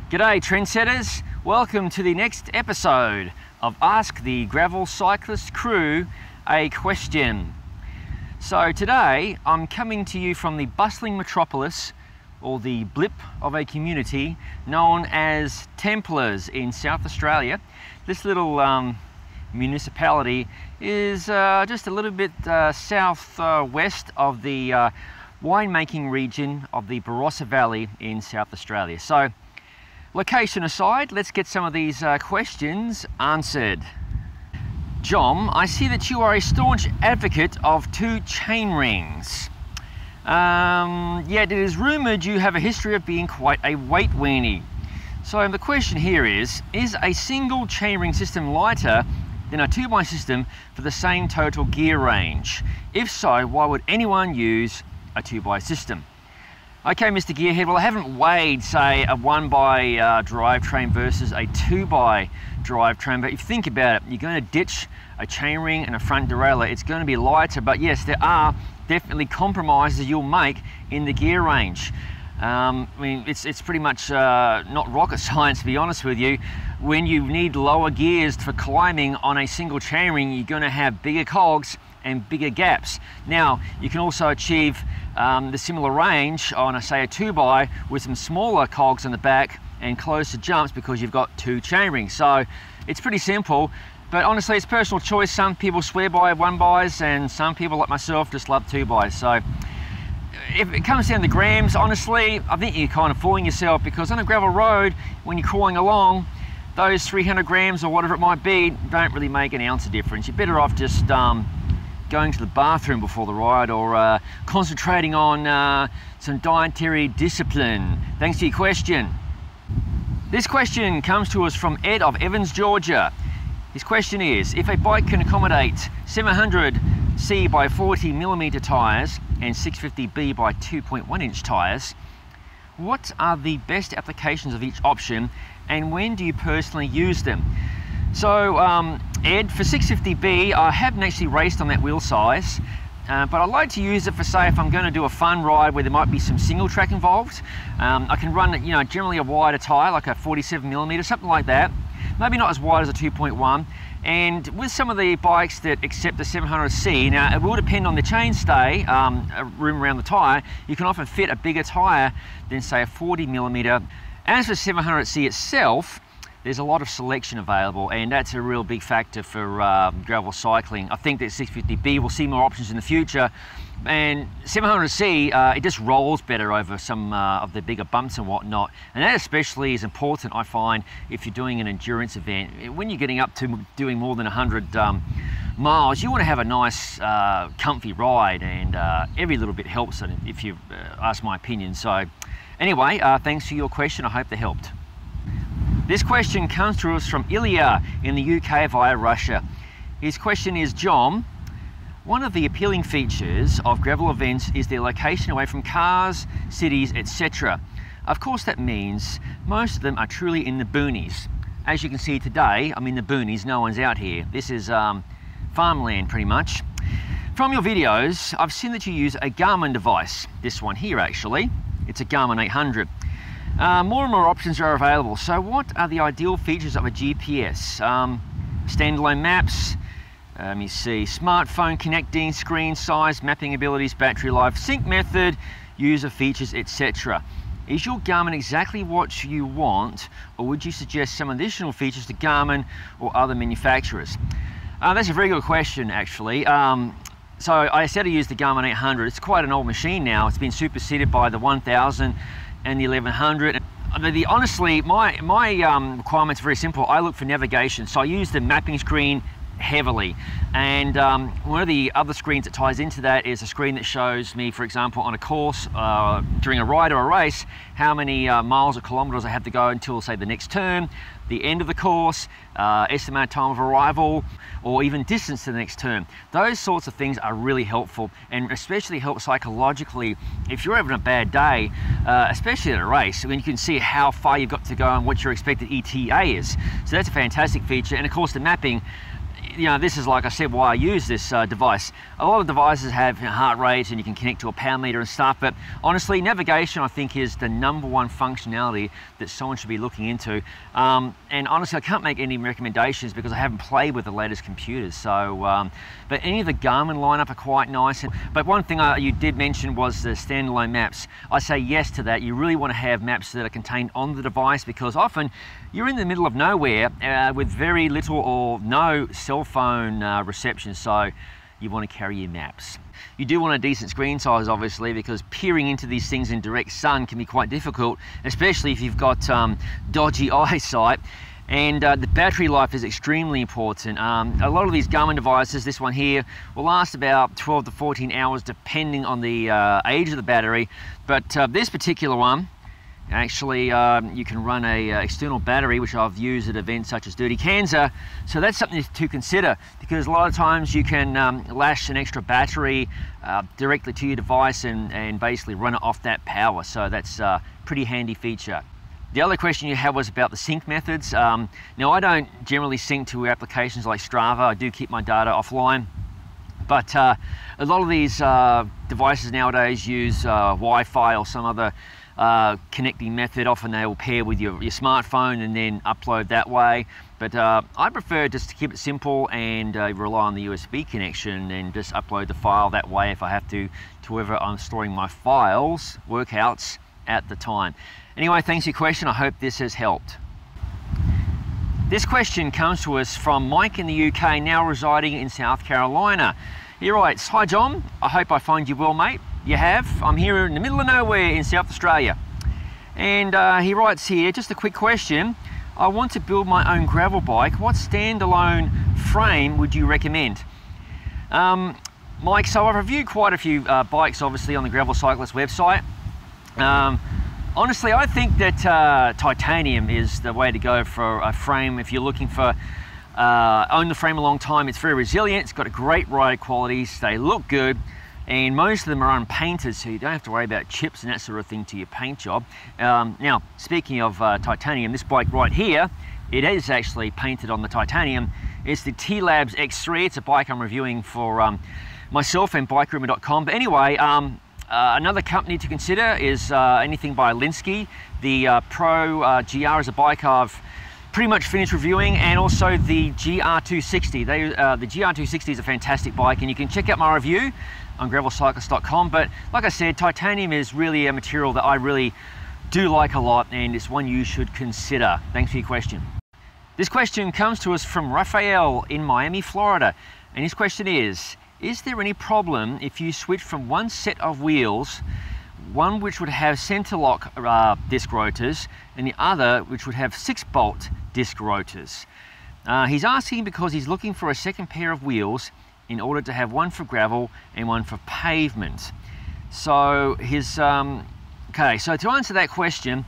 G'day trendsetters, welcome to the next episode of Ask the Gravel Cyclist Crew a Question. So today I'm coming to you from the bustling metropolis, or the blip of a community known as Templars in South Australia. This little municipality is just a little bit southwest of the winemaking region of the Barossa Valley in South Australia. So location aside, let's get some of these questions answered. John, I see that you are a staunch advocate of two chain rings. Yet it is rumoured you have a history of being quite a weight weenie. So the question here is a single chainring system lighter than a 2x system for the same total gear range? If so, why would anyone use a 2x system? Okay, Mr. Gearhead, well I haven't weighed, say, a 1x drivetrain versus a 2x drivetrain, but if you think about it, you're going to ditch a chainring and a front derailleur. It's going to be lighter, but yes, there are definitely compromises you'll make in the gear range. I mean, it's pretty much not rocket science, to be honest with you. When you need lower gears for climbing on a single chainring, you're going to have bigger cogs and bigger gaps. Now, you can also achieve the similar range on, say, a 2x with some smaller cogs on the back and closer jumps because you've got two chainrings. So it's pretty simple, but honestly, it's personal choice. Some people swear by 1xs and some people like myself just love 2xs. So if it comes down to grams, honestly, I think you're kind of fooling yourself, because on a gravel road, when you're crawling along, those 300 grams or whatever it might be don't really make an ounce of difference. You're better off just going to the bathroom before the ride, or concentrating on some dietary discipline. Thanks for your question. This question comes to us from Ed of Evans, Georgia. His question is, if a bike can accommodate 700C by 40mm tyres and 650B by 2.1 inch tyres, what are the best applications of each option and when do you personally use them? So Ed, for 650B, I haven't actually raced on that wheel size, but I like to use it for, say, if I'm going to do a fun ride where there might be some single track involved. I can run, generally a wider tyre, like a 47mm, something like that. Maybe not as wide as a 2.1. And with some of the bikes that accept the 700C, now it will depend on the chainstay, room around the tyre, you can often fit a bigger tyre than, say, a 40mm. As for 700C itself, there's a lot of selection available, and that's a real big factor for gravel cycling. I think that 650B will see more options in the future, and 700C, it just rolls better over some of the bigger bumps and whatnot, and that especially is important, I find, if you're doing an endurance event. When you're getting up to doing more than 100 miles, you want to have a nice comfy ride, and every little bit helps, if you ask my opinion. So anyway, thanks for your question. I hope that helped. This question comes to us from Ilya in the UK via Russia. His question is, John, one of the appealing features of gravel events is their location away from cars, cities, etc. Of course, that means most of them are truly in the boonies. As you can see today, I'm in the boonies, no one's out here. This is farmland pretty much. From your videos, I've seen that you use a Garmin device. This one here, actually. It's a Garmin 800. More and more options are available. So what are the ideal features of a GPS? Standalone maps, let me see, smartphone connecting, screen size, mapping abilities, battery life, sync method, user features, etc. Is your Garmin exactly what you want, or would you suggest some additional features to Garmin or other manufacturers? That's a very good question, actually. So I said I use the Garmin 800. It's quite an old machine now. It's been superseded by the 1000 and the 1100. Honestly, my requirement's very simple. I look for navigation, so I use the mapping screen heavily, and one of the other screens that ties into that is a screen that shows me, for example, on a course during a ride or a race, how many miles or kilometers I have to go until, say, the next turn, the end of the course, estimated time of arrival, or even distance to the next turn. Those sorts of things are really helpful, and especially help psychologically if you're having a bad day, especially at a race, when you can see how far you've got to go and what your expected ETA is. So that's a fantastic feature. And of course, the mapping, you know, this is, like I said, why I use this device. A lot of devices have heart rate and you can connect to a power meter and stuff, but honestly, navigation I think is the #1 functionality that someone should be looking into. And honestly, I can't make any recommendations because I haven't played with the latest computers. So, but any of the Garmin lineup are quite nice. But one thing you did mention was the standalone maps. I say yes to that. You really want to have maps that are contained on the device, because often you're in the middle of nowhere with very little or no cell phone reception, so you want to carry your maps. You do want a decent screen size, obviously, because peering into these things in direct sun can be quite difficult, especially if you've got dodgy eyesight. And the battery life is extremely important. A lot of these Garmin devices, this one here, will last about 12 to 14 hours depending on the age of the battery, but this particular one, actually, you can run a external battery, which I've used at events such as Dirty Kansas. So that's something to consider, because a lot of times you can lash an extra battery directly to your device and basically run it off that power. So that's a pretty handy feature. The other question you had was about the sync methods. Now, I don't generally sync to applications like Strava. I do keep my data offline. But a lot of these devices nowadays use Wi-Fi or some other connecting method. Often they will pair with your smartphone and then upload that way. But I prefer just to keep it simple and rely on the USB connection and just upload the file that way if I have to wherever I'm storing my files, workouts at the time. Anyway, thanks for your question. I hope this has helped. This question comes to us from Mike in the UK, now residing in South Carolina. He writes, "Hi John, I hope I find you well, mate." You have. I'm here in the middle of nowhere in South Australia. And he writes here, just a quick question. "I want to build my own gravel bike. What standalone frame would you recommend?" Mike, so I've reviewed quite a few bikes, obviously, on the Gravel Cyclist website. Honestly, I think that titanium is the way to go for a frame if you're looking for own the frame a long time. It's very resilient, it's got a great rider qualities, they look good, and most of them are unpainted, so you don't have to worry about chips and that sort of thing to your paint job. Now, speaking of titanium, this bike right here, it is actually painted on the titanium. It's the T-Labs X3. It's a bike I'm reviewing for myself and BikeRumor.com. But anyway, another company to consider is anything by Linsky. The Pro GR is a bike I've pretty much finished reviewing, and also the GR260. The GR260 is a fantastic bike, and you can check out my review on gravelcyclist.com. But like I said, titanium is really a material that I really do like a lot, and it's one you should consider. Thanks for your question. This question comes to us from Rafael in Miami, Florida, and his question is there any problem if you switch from one set of wheels, one which would have center lock disc rotors and the other which would have 6-bolt disc rotors? He's asking because he's looking for a second pair of wheels in order to have one for gravel and one for pavement. So his okay, so to answer that question,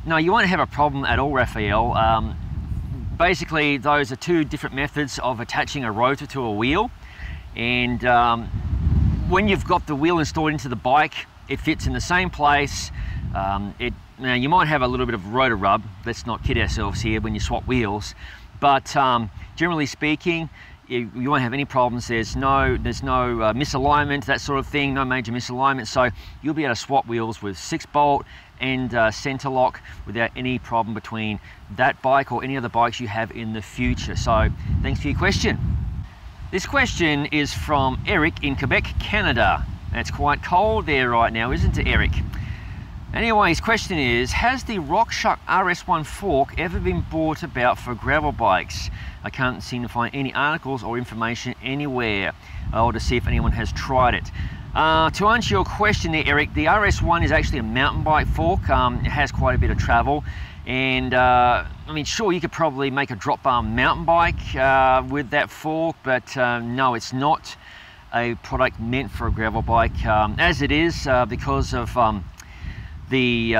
no, you won't have a problem at all, Rafael. Basically, those are two different methods of attaching a rotor to a wheel. And when you've got the wheel installed into the bike, it fits in the same place. Now you might have a little bit of rotor rub. Let's not kid ourselves here when you swap wheels. But generally speaking, you won't have any problems. There's no misalignment, that sort of thing, no major misalignment. So you'll be able to swap wheels with 6-bolt and center lock without any problem between that bike or any other bikes you have in the future. So thanks for your question. This question is from Eric in Quebec, Canada. It's quite cold there right now, isn't it, Eric? Anyway, his question is, has the Rockshox RS-1 fork ever been brought about for gravel bikes? I can't seem to find any articles or information anywhere, or to see if anyone has tried it. To answer your question there, Eric, the RS-1 is actually a mountain bike fork. It has quite a bit of travel. And I mean, sure, you could probably make a drop bar mountain bike with that fork, but no, it's not a product meant for a gravel bike, as it is because of the,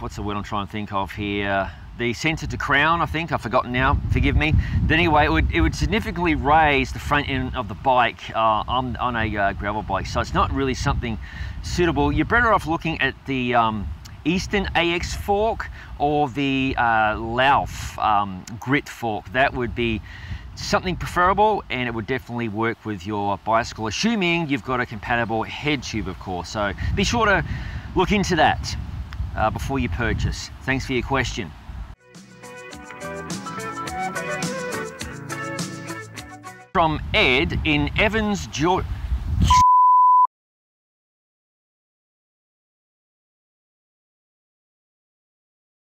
what's the word I'm trying to think of here? The center to crown, I think, I've forgotten now, forgive me. But anyway, it would significantly raise the front end of the bike on a gravel bike, so it's not really something suitable. You're better off looking at the Eastern AX fork or the Lauf grit fork. That would be It's something preferable, and it would definitely work with your bicycle, assuming you've got a compatible head tube, of course. So be sure to look into that before you purchase. Thanks for your question. From Ed in Evans, Georgia.